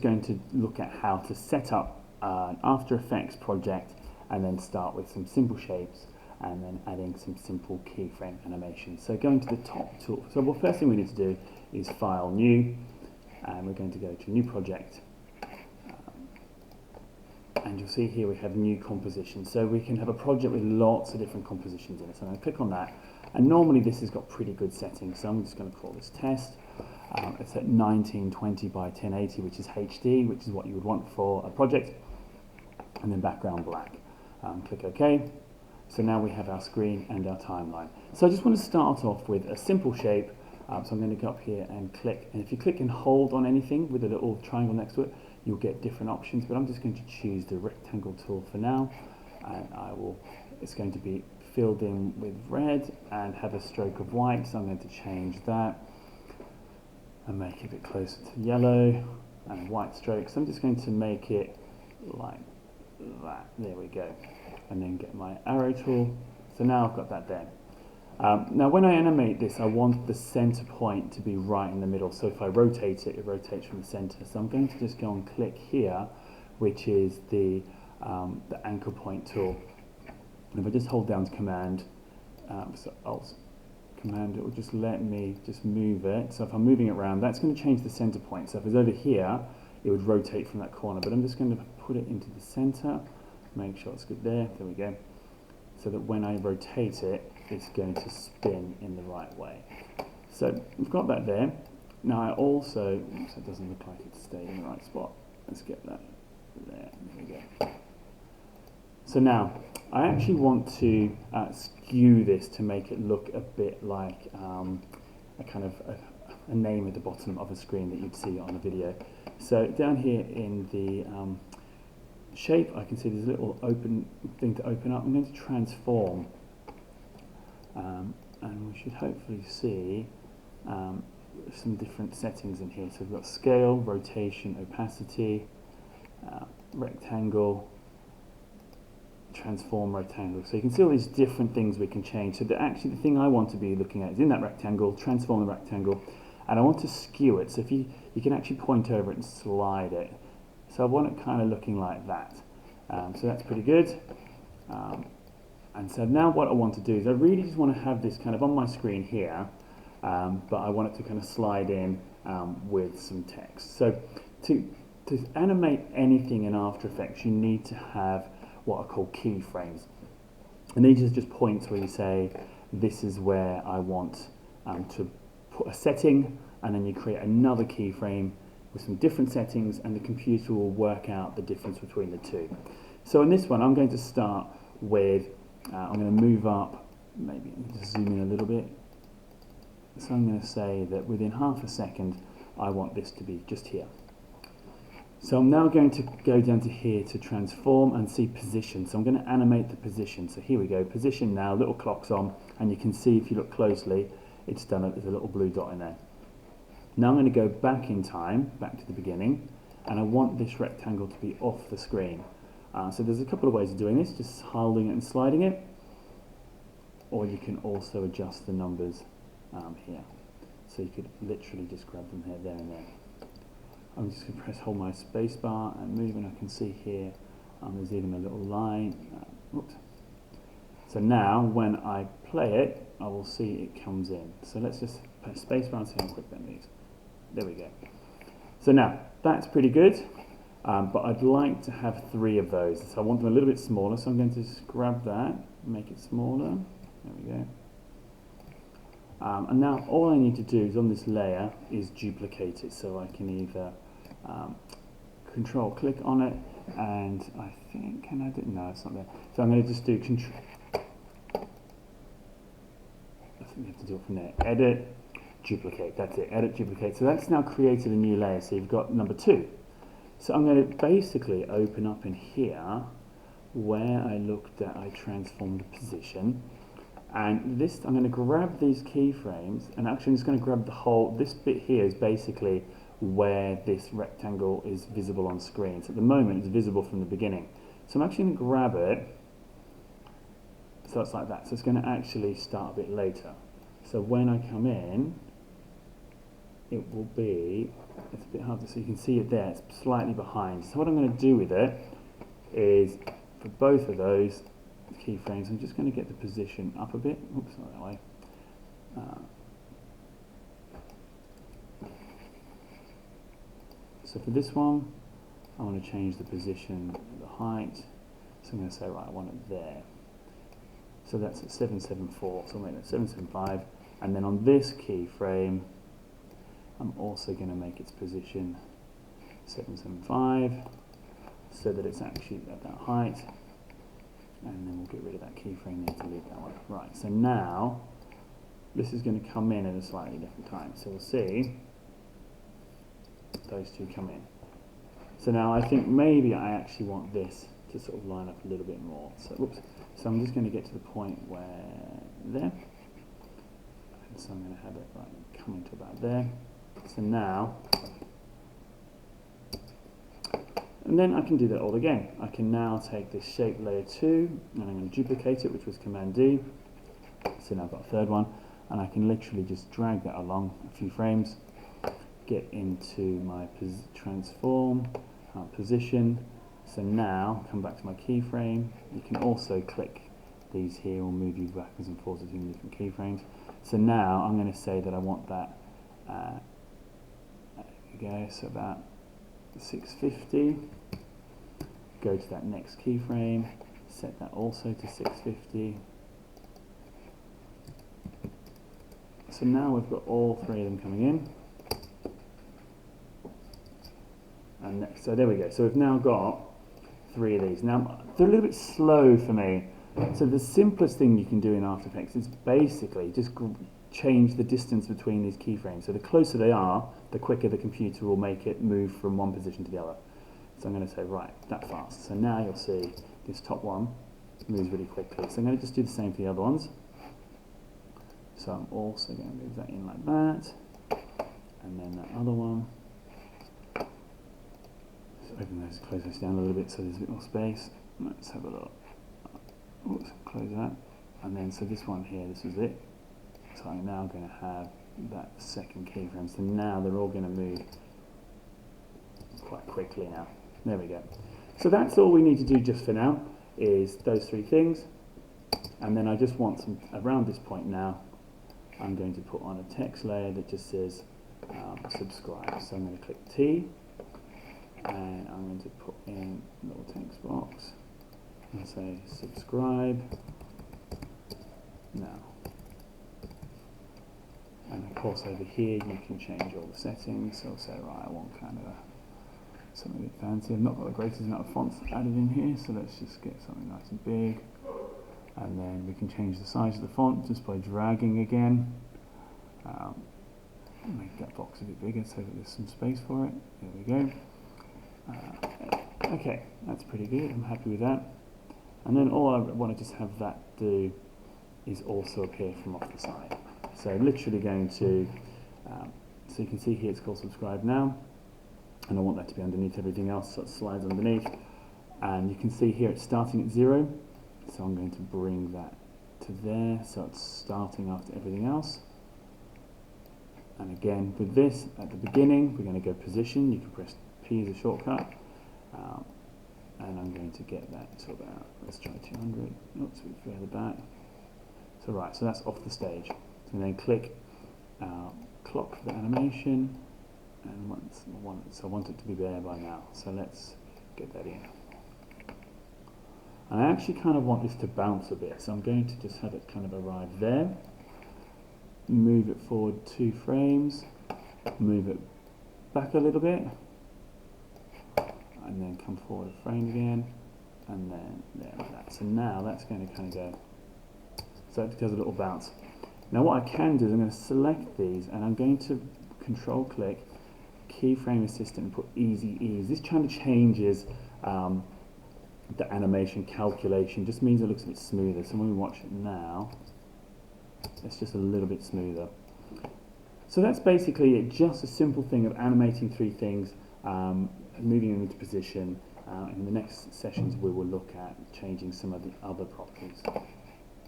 going to look at how to set up an After Effects project and then start with some simple shapes and then adding some simple keyframe animations. So going to the top tool. So the first thing we need to do is File, New, and we're going to go to New Project. And you'll see here we have new composition. So we can have a project with lots of different compositions in it. So I'm going to click on that. And normally this has got pretty good settings. So I'm just going to call this test. It's at 1920 by 1080, which is HD, which is what you would want for a project. And then background black. Click OK. So now we have our screen and our timeline. So I just want to start off with a simple shape. So I'm going to go up here and click. And if you click and hold on anything with a little triangle next to it, you'll get different options. But I'm just going to choose the rectangle tool for now. And it's going to be filled in with red and have a stroke of white. So I'm going to change that and make it a bit closer to yellow and white strokes. I'm just going to make it like that. There we go. And then get my arrow tool. So now I've got that there. Now when I animate this, I want the center point to be right in the middle. So if I rotate it, it rotates from the center. So I'm going to just go and click here, which is the anchor point tool. And if I just hold down to Command, so Alt Command, it will just let me just move it. So if I'm moving it around, that's going to change the center point. So if it's over here, it would rotate from that corner. But I'm just going to put it into the center. Make sure it's good there. There we go. So that when I rotate it, it's going to spin in the right way. So we've got that there. Now I also, oops, it doesn't look like it's stayed in the right spot. Let's get that there. There we go. So now I actually want to skew this to make it look a bit like a kind of a name at the bottom of a screen that you'd see on a video. So down here in the shape, I can see there's a little open thing to open up. I'm going to transform, and we should hopefully see some different settings in here. So we've got scale, rotation, opacity, rectangle, transform rectangle. So you can see all these different things we can change. So actually the thing I want to be looking at is in that rectangle, transform the rectangle, and I want to skew it. So if you can actually point over it and slide it. So I want it kind of looking like that. So that's pretty good. And so now what I want to do is I really just want to have this kind of on my screen here, but I want it to kind of slide in with some text. So to animate anything in After Effects, you need to have what are called keyframes. And these are just points where you say, this is where I want to put a setting, and then you create another keyframe with some different settings, and the computer will work out the difference between the two. So in this one, I'm going to start with, I'm going to move up, maybe just zoom in a little bit. So I'm going to say that within half a second, I want this to be just here. So I'm now going to go down to here to transform and see position. So I'm going to animate the position. So here we go, position now, little clock's on, and you can see if you look closely, it's done it, there's a little blue dot in there. Now I'm going to go back in time, back to the beginning, and I want this rectangle to be off the screen. So there's a couple of ways of doing this, just holding it and sliding it, or you can also adjust the numbers here. So you could literally just grab them here, there and there. I'm just going to hold my space bar and move, and I can see here there's even a little line. Oops. So now when I play it, I will see it comes in. So let's just press space bar and see how quick that moves. There we go. So now, that's pretty good, but I'd like to have 3 of those. So I want them a little bit smaller, so I'm going to just grab that, make it smaller. There we go. And now all I need to do is on this layer is duplicate it. So I can either control click on it, and I think, can I do, no, it's not there. So I'm going to just do control, I think we have to do it from there. Edit, duplicate, that's it, edit, duplicate. So that's now created a new layer, so you've got number 2. So I'm going to basically open up in here where I looked at, I transformed the position. And this, I'm going to grab these keyframes, and actually I'm just going to grab the whole, this bit here is basically where this rectangle is visible on screen. So at the moment it's visible from the beginning. So I'm actually going to grab it, so it's like that. So it's going to actually start a bit later. So when I come in, it will be, it's a bit hard to see, you can see it there, it's slightly behind. So what I'm going to do with it is, for both of those keyframes, I'm just going to get the position up a bit. Oops, not that way. So for this one, I want to change the position, the height. So I'm going to say, right, I want it there. So that's at 774, so I'll make that 775. And then on this keyframe, I'm also going to make its position 775, so that it's actually at that height. And then we'll get rid of that keyframe there to leave that one. Right, so now, this is going to come in at a slightly different time. So we'll see those two come in. So now I think maybe I actually want this to sort of line up a little bit more. So, whoops. So I'm just going to get to the point where there. And so I'm going to have it right coming to about there. So now, and then I can do that all again. I can now take this shape layer 2 and I'm going to duplicate it, which was Command D. So now I've got a third one, and I can literally just drag that along a few frames, get into my transform, position. So now, come back to my keyframe. You can also click these here or move you backwards and forwards between different keyframes. So now I'm going to say that I want that, there we go, so about 650. Go to that next keyframe, set that also to 650. So now we've got all three of them coming in. And next, so there we go. So we've now got three of these. Now they're a little bit slow for me. So the simplest thing you can do in After Effects is basically just change the distance between these keyframes. So the closer they are, the quicker the computer will make it move from one position to the other. So I'm going to say, right, that fast. So now you'll see this top one moves really quickly. So I'm going to just do the same for the other ones. So I'm also going to move that in like that. And then that other one. So open those, close those down a little bit so there's a bit more space. Let's have a look. Oops, close that. And then, so this one here, this is it. So I'm now going to have that second keyframe. So now they're all going to move quite quickly now. There we go. So that's all we need to do just for now, is those three things. And then I just want some, around this point now, I'm going to put on a text layer that just says subscribe. So I'm going to click T, and I'm going to put in a little text box and say subscribe now. And of course over here you can change all the settings. So say, right, I want kind of something a bit fancy. I've not got the greatest amount of fonts added in here, so let's just get something nice and big. And then we can change the size of the font just by dragging again. Make that box a bit bigger so that there's some space for it. There we go. Okay, that's pretty good. I'm happy with that. And then all I want to just have that do is also appear from off the side. So literally going to, so you can see here it's called subscribe now. And I want that to be underneath everything else, so it slides underneath. And you can see here it's starting at 0. So I'm going to bring that to there, so it's starting after everything else. And again, with this, at the beginning, we're going to go position. You can press P as a shortcut. And I'm going to get that to about, let's try 200. Oops, a bit further back. So right, so that's off the stage. So then click clock for the animation. And so I want it to be there by now. So let's get that in. And I actually kind of want this to bounce a bit, so I'm going to just have it kind of arrive there, move it forward 2 frames, move it back a little bit, and then come forward a frame again, and then there like that. So now that's going to kind of go, so it does a little bounce. Now what I can do is I'm going to select these, and I'm going to control click, keyframe assistant, and put easy ease. This kind of changes the animation calculation, just means it looks a bit smoother. So when we watch it now, it's just a little bit smoother. So that's basically it, just a simple thing of animating 3 things, moving them into position. In the next sessions we will look at changing some of the other properties.